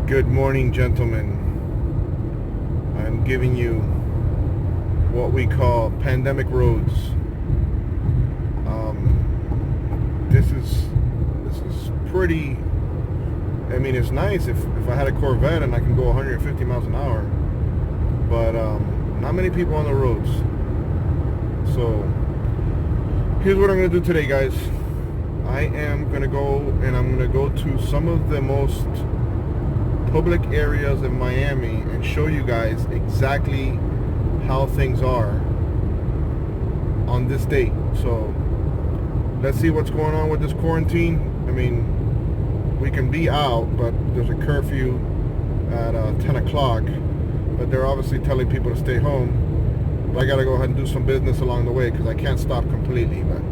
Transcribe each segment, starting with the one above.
Good morning, gentlemen. I'm giving you what we call pandemic roads. This is pretty. I mean, it's nice if I had a Corvette and I can go 150 miles an hour, but not many people on the roads. So here's what I'm gonna do today, guys. I am gonna go to some of the most public areas in Miami and show you guys exactly how things are on this date. So let's see what's going on with this quarantine. I mean, we can be out, but there's a curfew at 10 o'clock, but they're obviously telling people to stay home. But I gotta go ahead and do some business along the way because I can't stop completely. But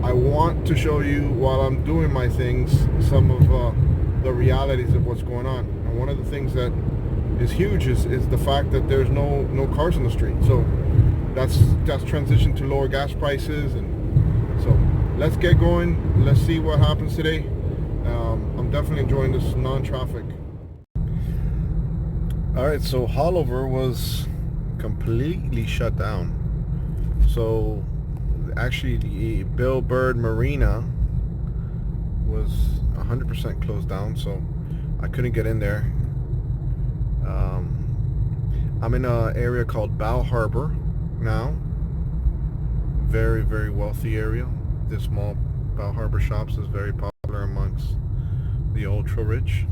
I want to show you, while I'm doing my things, some of the realities of what's going on. And one of the things that is huge is the fact that there's no cars on the street. So that's transitioned to lower gas prices, and so let's get going. Let's see what happens today. I'm definitely enjoying this non-traffic. All right, so Hollover was completely shut down. So actually the Bill Bird Marina was 100% closed down, so I couldn't get in there. I'm in an area called Bow Harbor now. Very, very wealthy area. This mall, Bow Harbor Shops, is very popular amongst the ultra rich.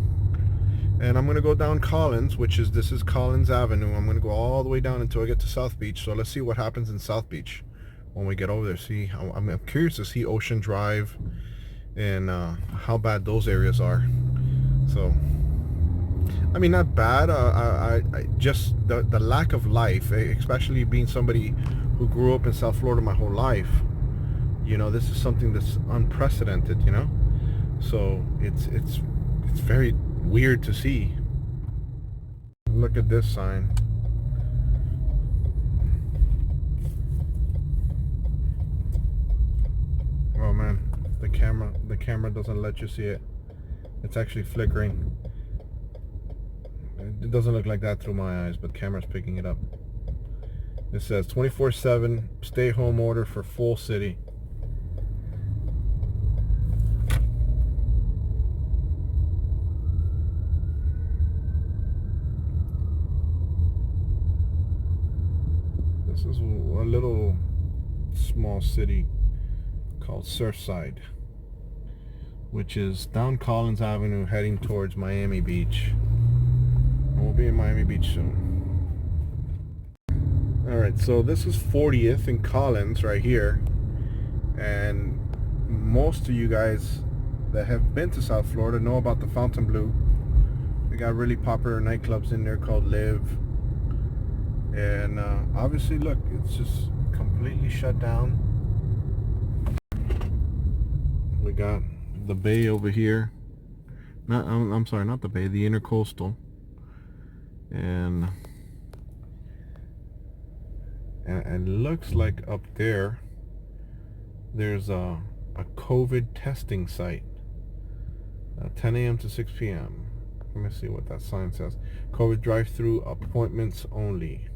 And I'm going to go down Collins, this is Collins Avenue. I'm going to go all the way down until I get to South Beach. So let's see what happens in South Beach when we get over there. See, I'm curious to see Ocean Drive and how bad those areas are. So I mean, not bad. I just the lack of life, especially being somebody who grew up in South Florida my whole life. You know, this is something that's unprecedented. You know, so it's very weird to see. Look at this sign. Oh man, the camera doesn't let you see it. It's actually flickering. It doesn't look like that through my eyes, but camera's picking it up. It says 24/7 stay home order for full city. This is a little small city called Surfside, which is down Collins Avenue heading towards Miami Beach. We'll be in Miami Beach soon. Alright, so this is 40th and Collins right here. And most of you guys that have been to South Florida know about the Fontainebleau. They got really popular nightclubs in there called Live. And obviously, look, it's just completely shut down. We got the bay over here. I'm sorry, not the bay, the Intercoastal. And it looks like up there's a COVID testing site, 10 a.m. to 6 p.m. Let me see what that sign says. COVID drive-through appointments only.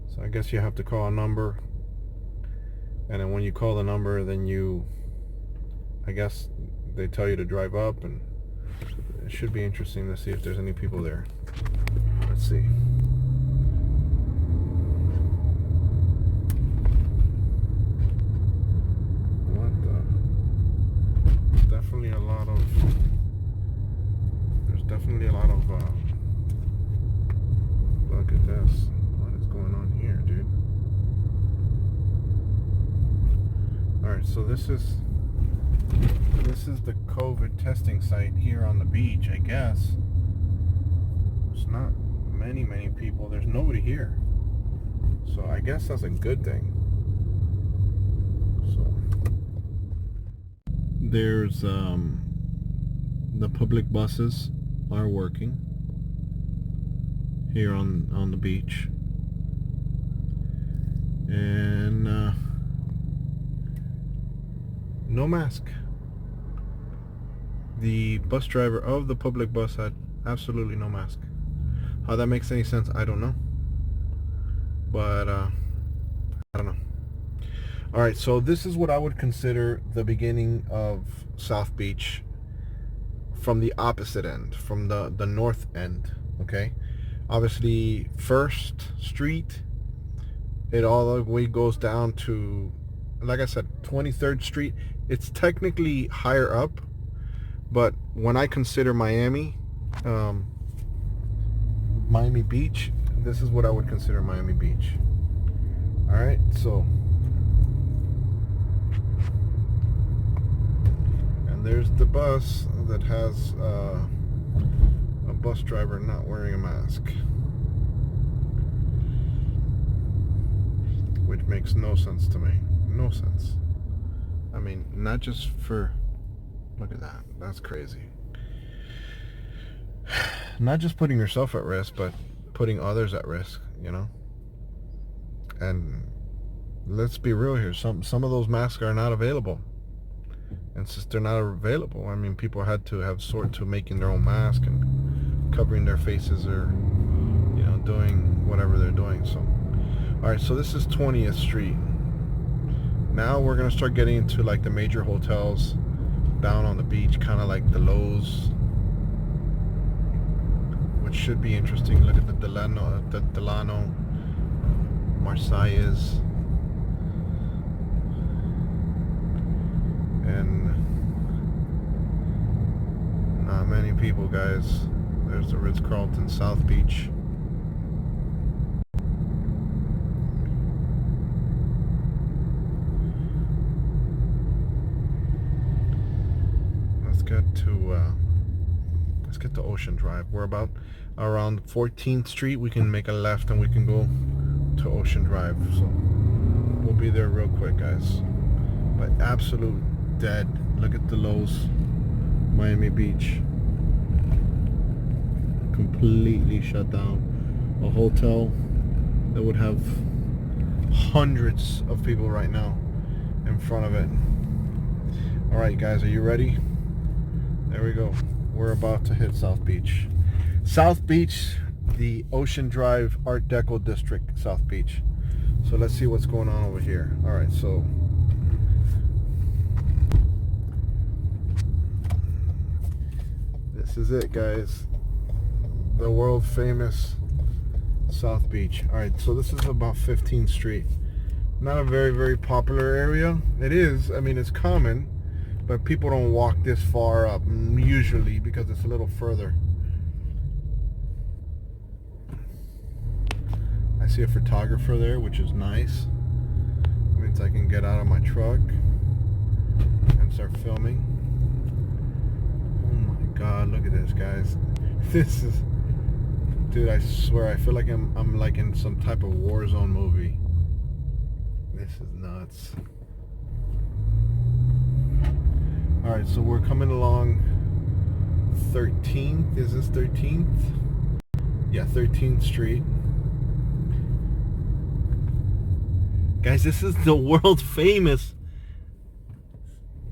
So I guess you have to call a number, and then when you call the number, then I guess they tell you to drive up, and it should be interesting to see if there's any people there. Let's see. There's definitely a lot of look at this. What is going on here, dude? Alright, so this is the COVID testing site here on the beach, I guess. There's not many people. There's nobody here. So I guess that's a good thing. So there's the public buses are working here on the beach. And no mask. The bus driver of the public bus Absolutely no mask. How that makes any sense, I don't know. But I don't know. All right, so this is what I would consider the beginning of South Beach from the opposite end, from the north end, okay? Obviously, First Street, it all the way goes down to, like I said, 23rd Street. It's technically higher up, but when I consider Miami, Miami Beach, this is what I would consider Miami Beach. All right, so, and there's the bus that has a bus driver not wearing a mask, which makes no sense to me. No sense. I mean, not just for, look at that, that's crazy. Not just putting yourself at risk, but putting others at risk, you know. And let's be real here, some of those masks are not available. And since they're not available, I mean, people had to have sort to making their own mask and covering their faces, or, you know, doing whatever they're doing. So, all right, so this is 20th Street. Now we're gonna start getting into like the major hotels down on the beach, kind of like the Lowe's, which should be interesting. Look at the Delano, Marseilles, and not many people, guys. There's the Ritz-Carlton South Beach. Let's get to Ocean Drive. We're about around 14th Street. We can make a left and we can go to Ocean Drive. So we'll be there real quick, guys. But absolute dead. Look at the Lowe's, Miami Beach. Completely shut down. A hotel that would have hundreds of people right now in front of it. All right, guys, are you ready? There we go. We're about to hit South Beach. South Beach, the Ocean Drive Art Deco District, South Beach. So let's see what's going on over here. All right, so this is it, guys. The world famous South Beach. All right, so this is about 15th Street. Not a very, very popular area. It is, I mean, it's common, but people don't walk this far up usually because it's a little further. I see a photographer there, which is nice. It means I can get out of my truck and start filming. Oh my God, look at this, guys. This is, dude, I swear, I feel like I'm like in some type of war zone movie. This is nuts. All right, so we're coming along 13th. Is this 13th? Yeah, 13th Street. Guys, this is the world famous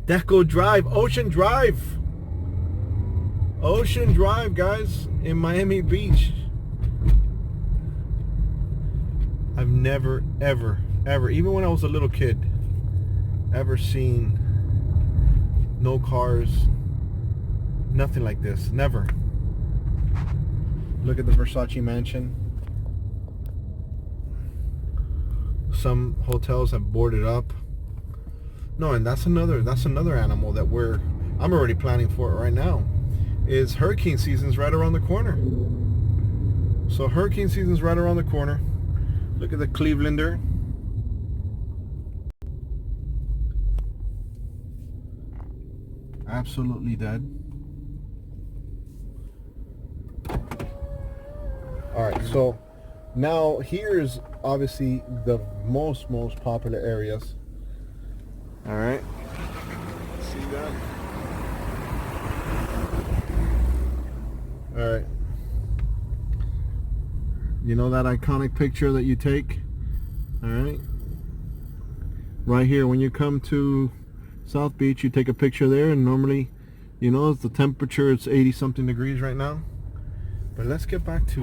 Deco Drive, Ocean Drive. Ocean Drive, guys, in Miami Beach. I've never, ever, even when I was a little kid, ever seen no cars, nothing like this. Never. Look at the Versace mansion. Some hotels have boarded up. No, and that's another animal that I'm already planning for it right now. Is hurricane season's right around the corner. So hurricane season's right around the corner. Look at the Clevelander. Absolutely dead. All right, so now here's obviously the most popular areas. All right, see that? All right, you know that iconic picture that you take? All right, right here when you come to South Beach, you take a picture there, and normally, you know, the temperature, it's 80 something degrees right now. But let's get back to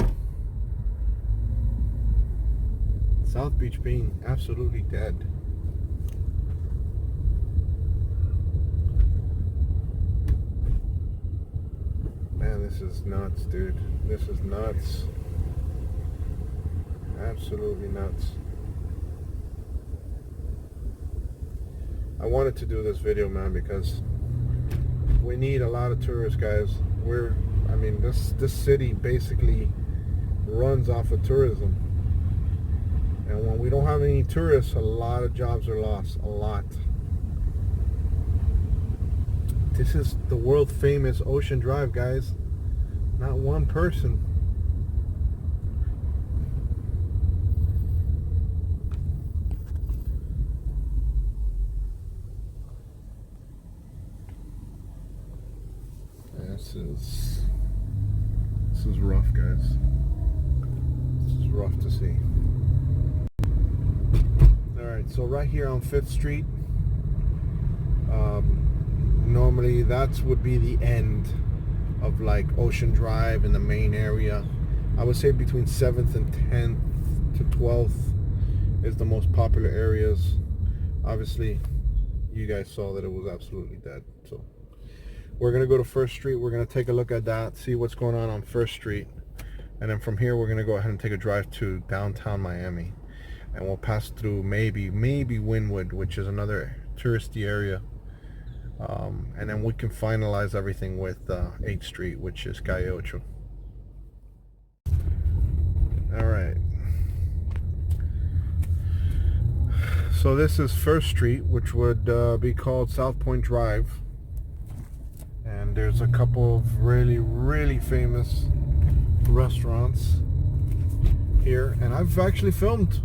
South Beach being absolutely dead. Man, this is nuts, dude. This is nuts. Absolutely nuts. I wanted to do this video, man, because we need a lot of tourists, guys. This city basically runs off of tourism. And when we don't have any tourists, a lot of jobs are lost. A lot. This is the world famous Ocean Drive, guys. Not one person. This is rough, guys. This is rough to see. Alright, so right here on 5th Street, normally that would be the end of like Ocean Drive in the main area. I would say between 7th and 10th to 12th is the most popular areas. Obviously, you guys saw that it was absolutely dead. So we're going to go to 1st Street. We're going to take a look at that, see what's going on 1st Street. And then from here, we're going to go ahead and take a drive to downtown Miami. And we'll pass through maybe Wynwood, which is another touristy area. And then we can finalize everything with 8th Street, which is Calle Ocho. Alright. So this is 1st Street, which would be called Southpoint Drive. And there's a couple of really famous restaurants here. And I've actually filmed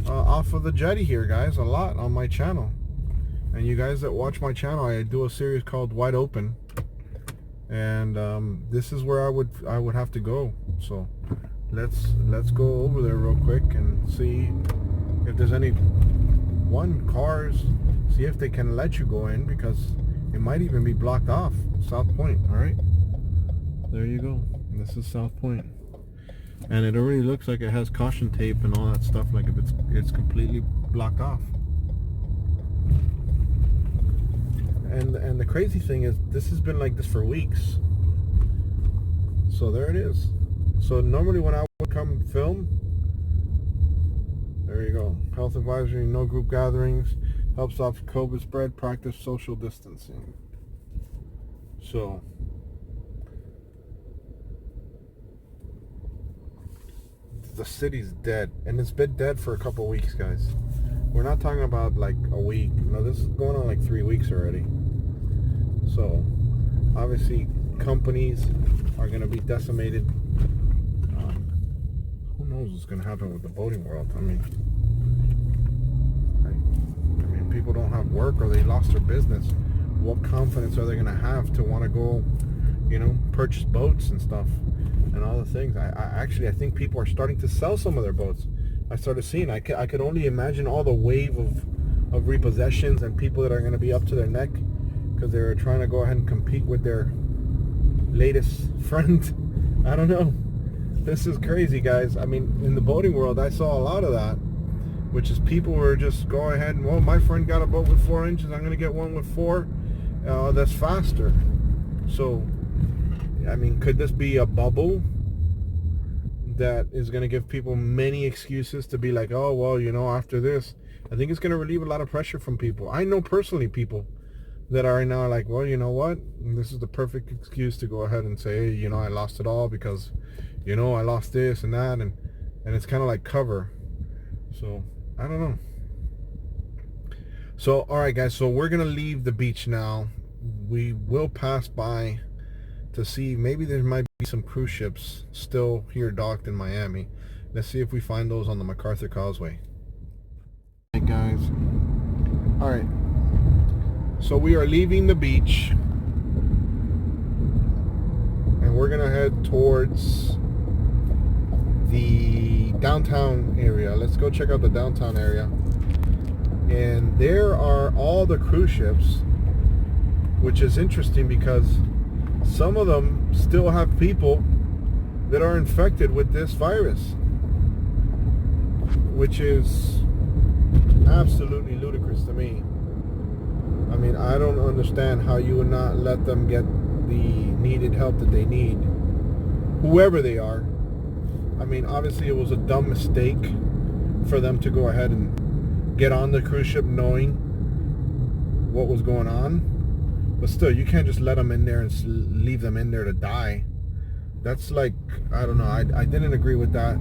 off of the jetty here, guys, a lot on my channel. And you guys that watch my channel, I do a series called Wide Open. And this is where I would have to go. So let's go over there real quick and see if there's any cars, see if they can let you go in, because it might even be blocked off. South Point. All right, there you go. This is South Point, and it already looks like it has caution tape and all that stuff, like if it's completely blocked off. And the crazy thing is, this has been like this for weeks. So there it is. So normally when I would come film, there you go. Health advisory, no group gatherings, helps off COVID spread, practice social distancing. So the city's dead, and it's been dead for a couple weeks, guys. We're not talking about like a week. No, this is going on like 3 weeks already. So obviously companies are going to be decimated. Who knows what's going to happen with the boating world? I mean, people don't have work, or they lost their business. What confidence are they going to have to want to go, purchase boats and stuff and all the things? I think people are starting to sell some of their boats. I started seeing, I could only imagine all the wave of repossessions and people that are going to be up to their neck because they're trying to go ahead and compete with their latest friend. I don't know. This is crazy, guys. I mean, in the boating world, I saw a lot of that, which is people were just go ahead and, well, my friend got a boat with 4 inches, I'm going to get one with 4 that's faster. So, I mean, could this be a bubble that is going to give people many excuses to be like, oh, well, after this? I think it's going to relieve a lot of pressure from people. I know personally people that are now like, well, you know what? This is the perfect excuse to go ahead and say, hey, I lost it all because, I lost this and that. And it's kind of like cover. So, I don't know. So, all right, guys. So, we're going to leave the beach now. We will pass by to see, maybe there might be some cruise ships still here docked in Miami. Let's see if we find those on the Macarthur Causeway. Hey, guys. All right. So, we are leaving the beach. And we're going to head towards the downtown area. Let's go check out the downtown area. And there are all the cruise ships, which is interesting because some of them still have people that are infected with this virus, which is absolutely ludicrous to me. I mean, I don't understand how you would not let them get the needed help that they need, whoever they are. I mean, obviously it was a dumb mistake for them to go ahead and get on the cruise ship knowing what was going on. But still, you can't just let them in there and leave them in there to die. That's like, I don't know, I didn't agree with that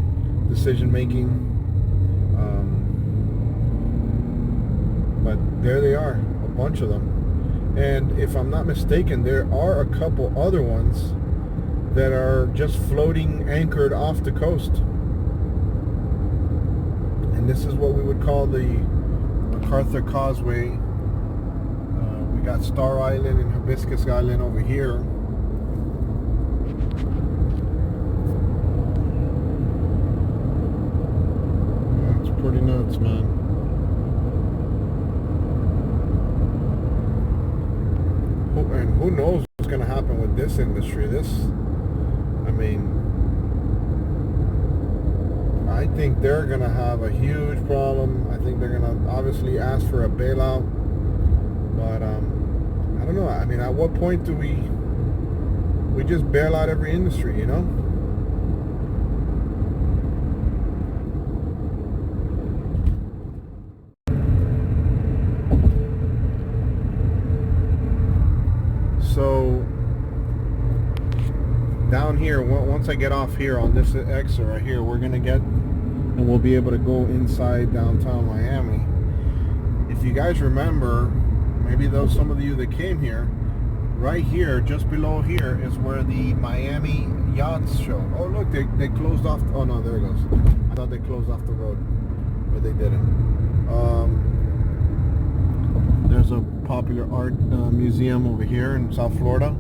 decision making. But there they are, a bunch of them. And if I'm not mistaken, there are a couple other ones that are just floating anchored off the coast. And this is what we would call the Macarthur Causeway. We got Star Island and Hibiscus Island over here. That's pretty nuts, man. And who knows what's going to happen with this industry. I mean, I think they're going to have a huge problem. I think they're going to obviously ask for a bailout. But I don't know. I mean, at what point do we just bail out every industry, you know? So down here, once I get off here on this exit right here, we're gonna get, and we'll be able to go inside downtown Miami. If you guys remember, maybe those some of you that came here, right here, just below here is where the Miami yachts show. Oh look, they closed off. Oh no, there it goes. I thought they closed off the road, but they didn't. There's a popular art museum over here in South Florida.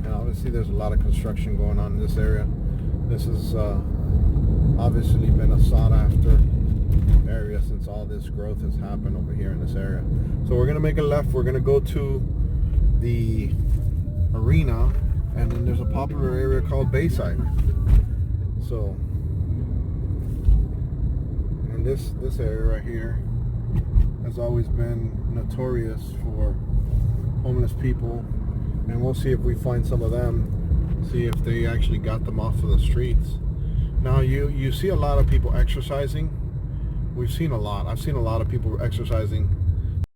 And obviously there's a lot of construction going on in this area. This has obviously been a sought after area since all this growth has happened over here in this area. So we're gonna make a left. We're gonna go to the arena, and then there's a popular area called Bayside. So, and this area right here has always been notorious for homeless people, and we'll see if we find some of them, see if they actually got them off of the streets. Now you see a lot of people exercising. I've seen a lot of people exercising,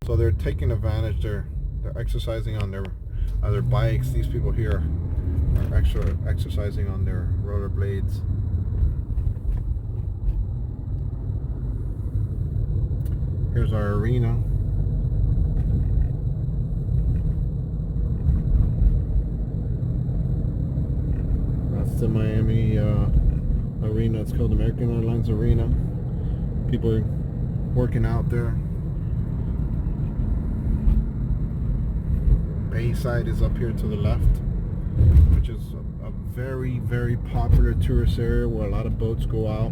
so they're taking advantage. They're exercising on their bikes. These people here are exercising on their rollerblades. Here's our arena. That's the Miami arena. It's called American Airlines Arena. People are working out there. Bayside is up here to the left, which is a very, very popular tourist area where a lot of boats go out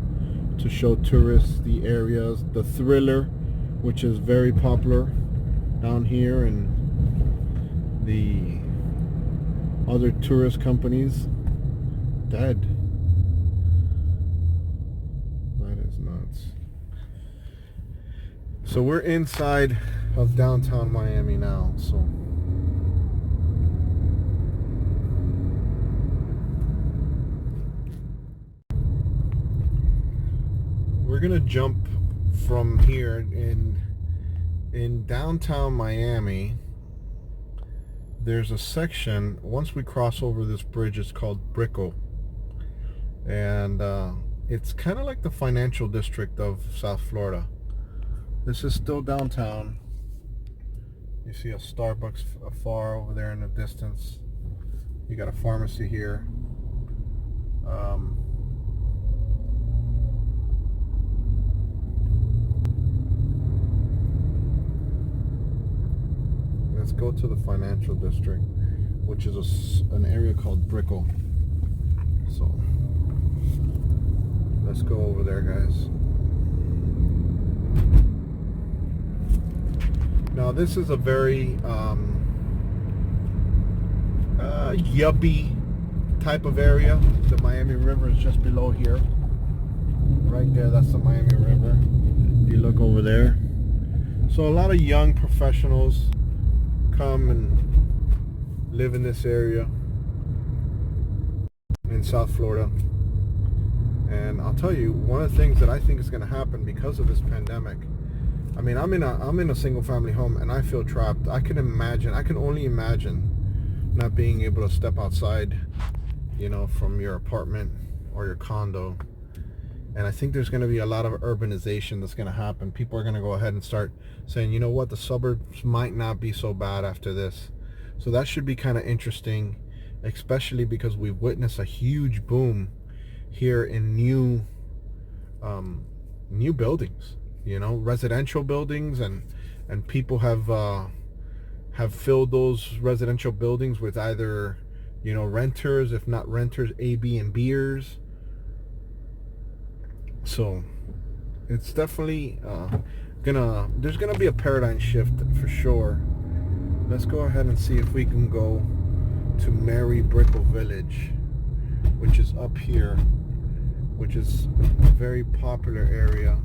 to show tourists the areas. The Thriller, which is very popular down here, and the other tourist companies dead. That is nuts. So we're inside of downtown Miami now. So we're gonna jump from here in downtown Miami. There's a section, once we cross over this bridge, it's called Brickell, and it's kind of like the financial district of South Florida. This is still downtown. You see a Starbucks far over there in the distance. You got a pharmacy here. Let's go to the financial district, which is an area called Brickell. So let's go over there, guys. Now this is a very yuppie type of area. The Miami River is just below here. Right there, that's the Miami River. If you look over there. So a lot of young professionals come and live in this area in South Florida. And I'll tell you, one of the things that I think is going to happen because of this pandemic, I mean, I'm in a single family home and I feel trapped. I can only imagine not being able to step outside, you know, from your apartment or your condo. And I think there's going to be a lot of urbanization that's going to happen. People are going to go ahead and start saying, you know what, the suburbs might not be so bad after this. So that should be kind of interesting, especially because we've witnessed a huge boom here in new buildings, you know, residential buildings, and people have filled those residential buildings with either, you know, renters, if not renters, Airbnbers. So it's definitely there's gonna be a paradigm shift for sure. Let's go ahead and see if we can go to Brickell Village, which is up here, which is a very popular area,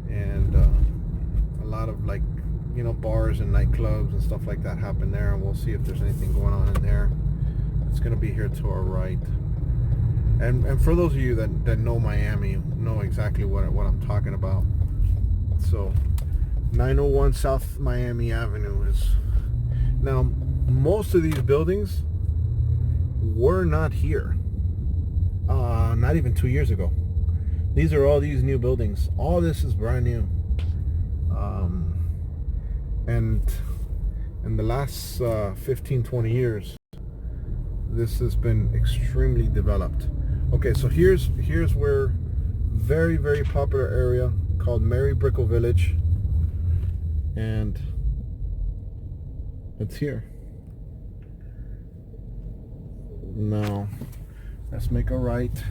and a lot of, like, you know, bars and nightclubs and stuff like that happen there. And we'll see if there's anything going on in there. It's gonna be here to our right. And for those of you that know Miami, know exactly what I'm talking about. So 901 South Miami Avenue is, now most of these buildings were not here not even 2 years ago. These are all these new buildings. All this is brand new, and in the last 15-20 years this has been extremely developed. Okay, so here's where very, very popular area called Brickell Village, and it's here. Now let's make a right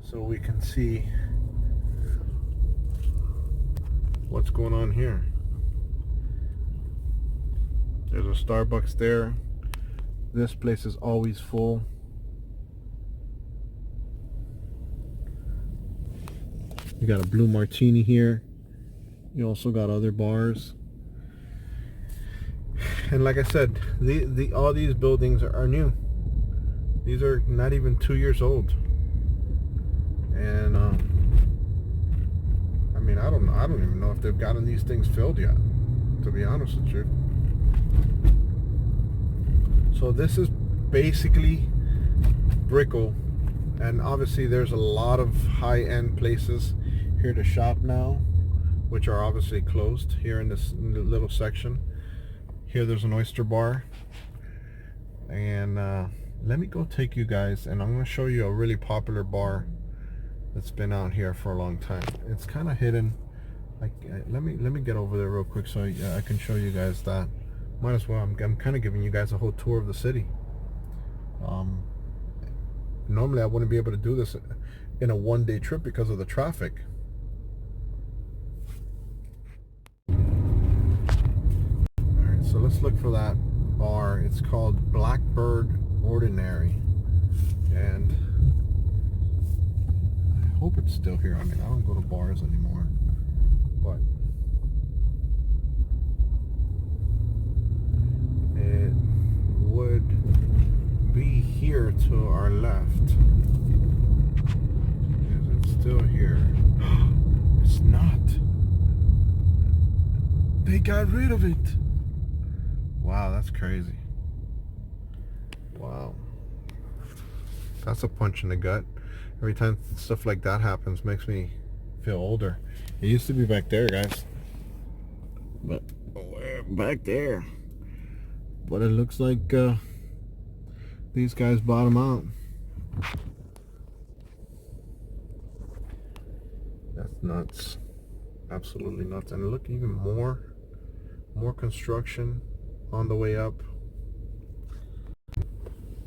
so we can see what's going on here. There's a Starbucks there. This place is always full. You got a blue martini here. You also got other bars. And like I said, all these buildings are new. These are not even 2 years old. And I mean, I don't even know if they've gotten these things filled yet, to be honest with you. So this is basically Brickell, and obviously there's a lot of high-end places here to shop now, which are obviously closed here in this little section. Here there's an oyster bar, and let me go take you guys, and I'm going to show you a really popular bar that's been out here for a long time. It's kind of hidden. Like, let me get over there real quick so I can show you guys that. Might as well. I'm kind of giving you guys a whole tour of the city. Normally I wouldn't be able to do this in a one-day trip because of the traffic. Alright, so let's look for that bar. It's called Blackbird Ordinary, and I hope it's still here. I mean, I don't go to bars anymore, but it would be here to our left. Is it still here? It's not. They got rid of it. Wow, that's crazy. Wow. That's a punch in the gut. Every time stuff like that happens, makes me feel older. It used to be back there, guys. But back there. But it looks like these guys bought them out. That's nuts. Absolutely nuts. And look, even more construction on the way up.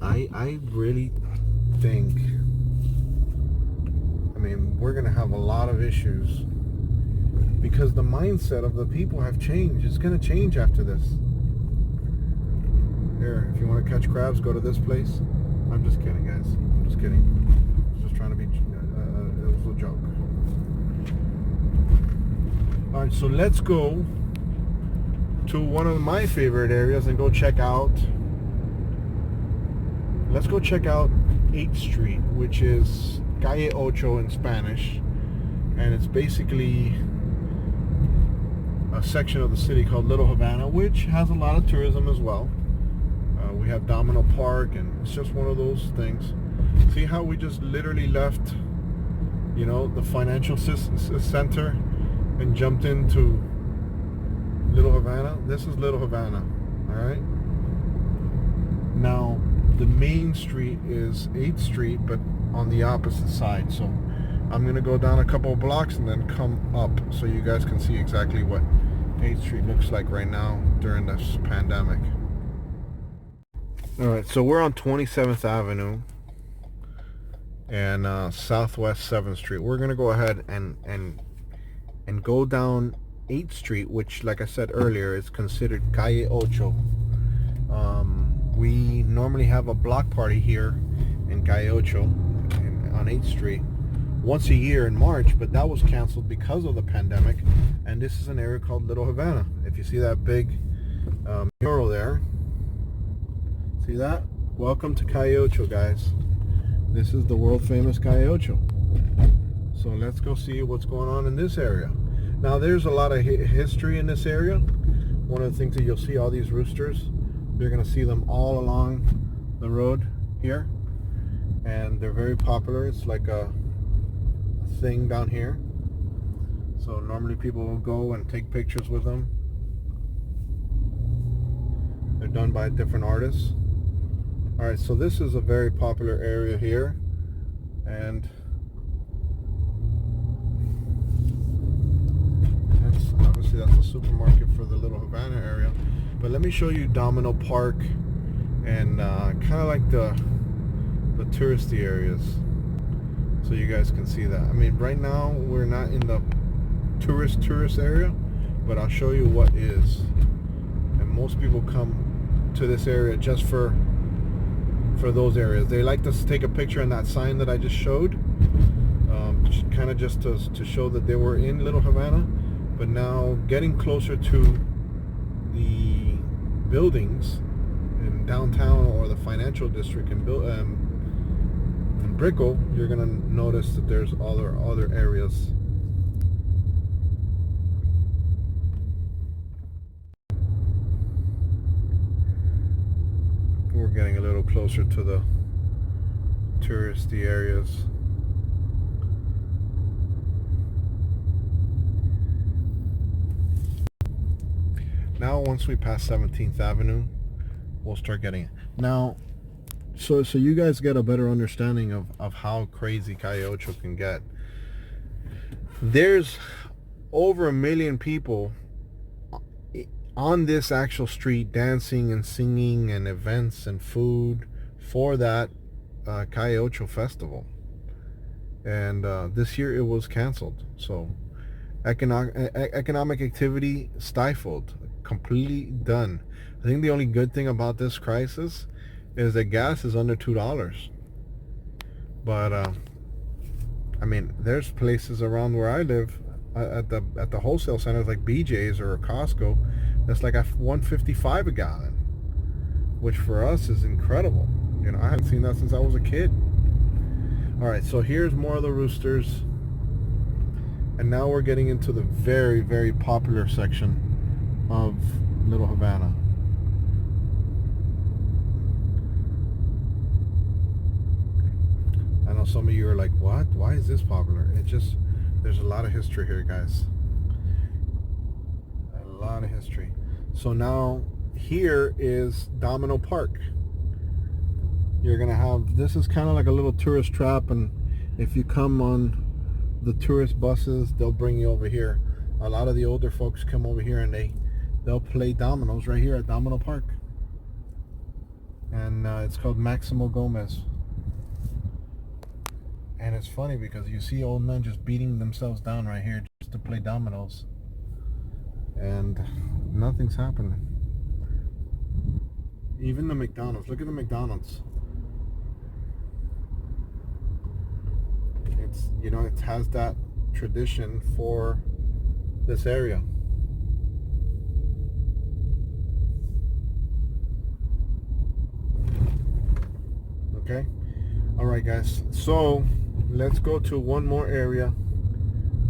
I really think, I mean, we're gonna have a lot of issues because the mindset of the people have changed. It's gonna change after this. Here, if you want to catch crabs, go to this place. I'm just kidding, guys. I'm just kidding. I was just trying to be, it was a joke. All right, so let's go to one of my favorite areas and go check out, let's go check out 8th Street, which is Calle Ocho in Spanish. And it's basically a section of the city called Little Havana, which has a lot of tourism as well. We have Domino Park, and it's just one of those things. See how we just literally left, you know, the financial center and jumped into Little Havana? This is Little Havana, all right? Now, the main street is 8th Street, but on the opposite side. So I'm going to go down a couple of blocks and then come up so you guys can see exactly what 8th Street looks like right now during this pandemic. Alright, so we're on 27th Avenue and Southwest 7th Street. We're going to go ahead and go down 8th Street, which, like I said earlier, is considered Calle Ocho. We normally have a block party here in Calle Ocho on 8th Street once a year in March, but that was canceled because of the pandemic. And this is an area called Little Havana. If you see that big mural there, see that? Welcome to Calle Ocho, guys. This is the world famous Calle Ocho. So let's go see what's going on in this area. Now there's a lot of history in this area. One of the things that you'll see, all these roosters, you're going to see them all along the road here. And they're very popular. It's like a thing down here. So normally people will go and take pictures with them. They're done by different artists. Alright, so this is a very popular area here. And obviously that's a supermarket for the Little Havana area. But let me show you Domino Park and kind of like the touristy areas, so you guys can see that. I mean, right now we're not in the tourist area, but I'll show you what is. And most people come to this area just for those areas. They like to take a picture on that sign that I just showed, kind of just to show that they were in Little Havana. But now getting closer to the buildings in downtown or the financial district in Brickell, you're gonna notice that there's other areas. We're getting a little closer to the touristy areas. Now once we pass 17th Avenue, we'll start getting it. Now, so you guys get a better understanding of how crazy Calle Ocho can get. There's over 1 million people on this actual street dancing and singing and events and food for that Calle Ocho festival. And this year it was canceled. So economic activity stifled, completely done. I think the only good thing about this crisis is that gas is under $2. But I mean, there's places around where I live at the wholesale centers like BJ's or Costco that's like $1.55 a gallon, which for us is incredible. You know, I haven't seen that since I was a kid. All right, so here's more of the roosters, and now we're getting into the very, very popular section of Little Havana. I know some of you are like, what? Why is this popular? It just, there's a lot of history here, guys. A lot of history. So now here is Domino Park. You're gonna have, this is kind of like a little tourist trap, and if you come on the tourist buses, they'll bring you over here. A lot of the older folks come over here and they'll play dominoes right here at Domino Park. And it's called Maximo Gomez. And it's funny because you see old men just beating themselves down right here just to play dominoes. And nothing's happening. Even the McDonald's. Look at the McDonald's. it's, you know, it has that tradition for this area. Okay, all right guys, so let's go to one more area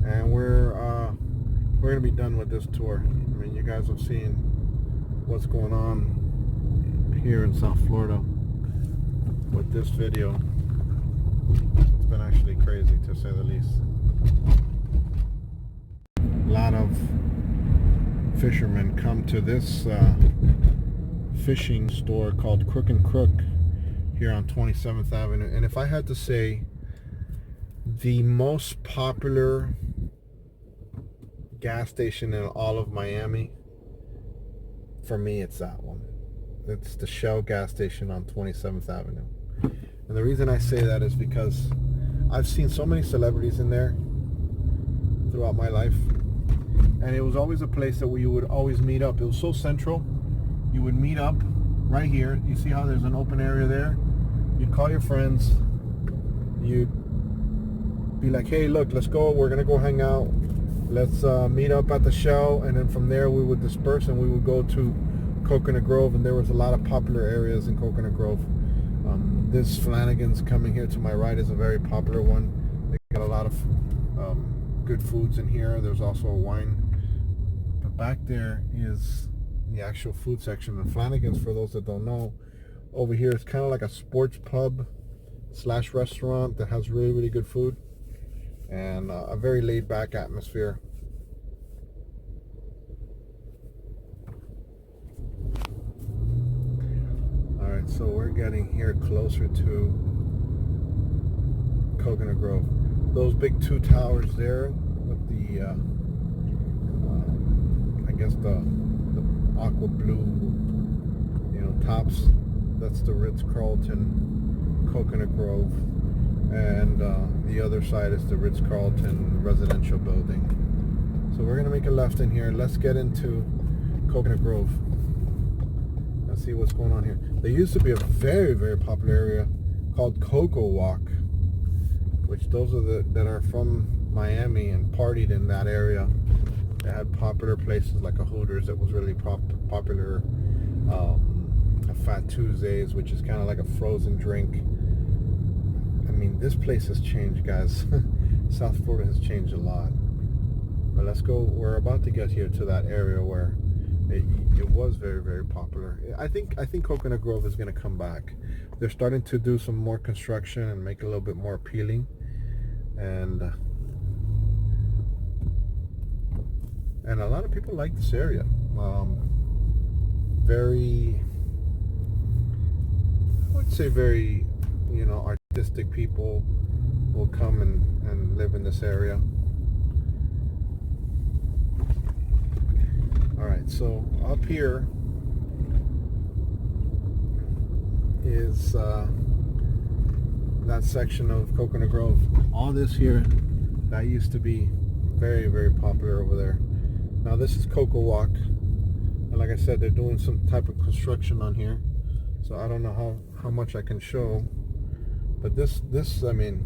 and we're gonna be done with this tour. I mean, you guys have seen what's going on here in South Florida with this video. It's been actually crazy, to say the least. A lot of fishermen come to this fishing store called Crook and Crook here on 27th Avenue. And if I had to say the most popular gas station in all of Miami, for me it's that one. It's the Shell gas station on 27th Avenue. And the reason I say that is because I've seen so many celebrities in there throughout my life, and it was always a place that we would always meet up. It was so central. You would meet up right here. You see how there's an open area there? You'd call your friends. You'd be like, hey, look, let's go. We're gonna go hang out. Let's meet up at the Shell, and then from there we would disperse and we would go to Coconut Grove. And there was a lot of popular areas in Coconut Grove. This Flanagan's coming here to my right is a very popular one. They got a lot of good foods in here. There's also a wine. But back there is the actual food section. And Flanagan's, for those that don't know, over here is kind of like a sports pub slash restaurant that has really, really good food and a very laid back atmosphere. Alright, so we're getting here closer to Coconut Grove. Those big two towers there with the I guess the aqua blue, you know, tops, that's the Ritz-Carlton Coconut Grove, and the other side is the Ritz-Carlton residential building. So we're gonna make a left in here. Let's get into Coconut Grove. Let's see what's going on here. There used to be a very, very popular area called Coco Walk, which those are that are from Miami and partied in that area. They had popular places like a Hooters that was really popular. A Fat Tuesdays, which is kind of like a frozen drink. I mean, this place has changed, guys. South Florida has changed a lot. But let's go. We're about to get here to that area where it was very, very popular. I think Coconut Grove is going to come back. They're starting to do some more construction and make it a little bit more appealing. And a lot of people like this area. Very, I would say very, you know, artistic people will come and live in this area. Alright, so up here is that section of Coconut Grove. All this here, that used to be very, very popular over there. Now this is Coco Walk, and like I said, they're doing some type of construction on here, so I don't know how much I can show. But this I mean,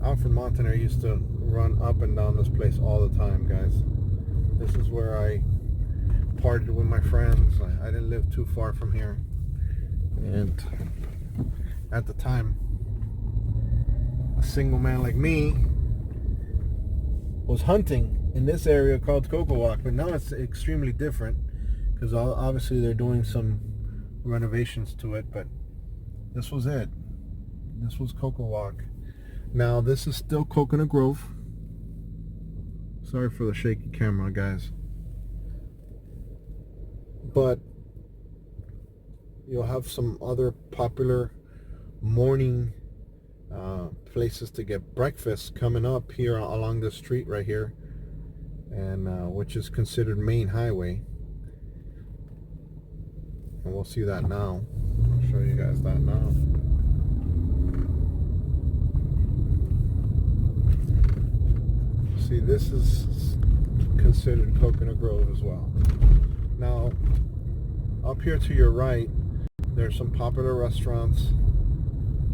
Alfred Montaner used to run up and down this place all the time, guys. This is where I partied with my friends. I didn't live too far from here, and at the time, a single man like me was hunting in this area called Coco Walk. But now it's extremely different because obviously they're doing some renovations to it. But this was it. This was Coco Walk. Now this is still Coconut Grove. Sorry for the shaky camera, guys. But you'll have some other popular morning places to get breakfast coming up here along the street right here, and which is considered main highway. And we'll see that now. I'll show you guys that now. See, this is considered Coconut Grove as well. Now, up here to your right, there's some popular restaurants.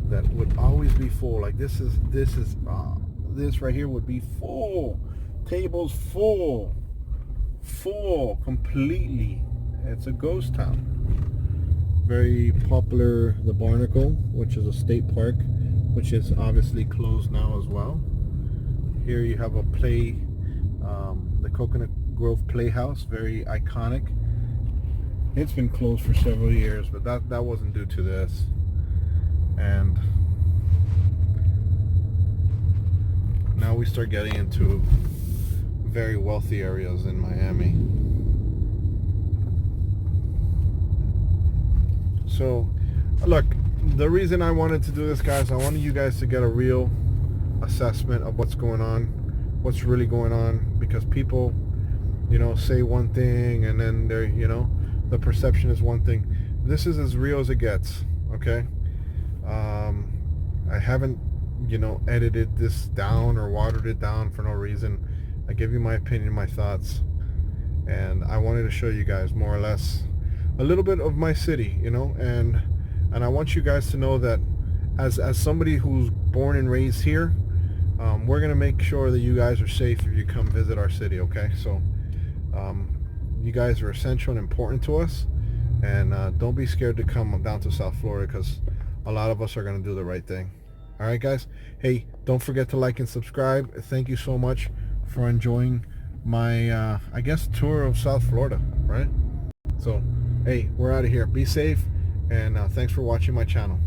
that would always be full. Like this right here would be full. Tables full completely. It's a ghost town. Very popular, the Barnacle, which is a state park, which is obviously closed now as well. Here you have a the Coconut Grove Playhouse, very iconic. It's been closed for several years, but that wasn't due to this. And now we start getting into very wealthy areas in Miami. So look, the reason I wanted to do this, guys, I wanted you guys to get a real assessment of what's going on, what's really going on, because people, you know, say one thing and then they're, you know, the perception is one thing. This is as real as it gets, okay? I haven't, you know, edited this down or watered it down for no reason. I give you my opinion, my thoughts, and I wanted to show you guys more or less a little bit of my city, you know, and I want you guys to know that as somebody who's born and raised here, we're gonna make sure that you guys are safe if you come visit our city, okay? So you guys are essential and important to us, and don't be scared to come down to South Florida, because a lot of us are gonna do the right thing. All right, guys. Hey, don't forget to like and subscribe. Thank you so much for enjoying my I guess tour of South Florida, right? So hey, we're out of here. Be safe, and thanks for watching my channel.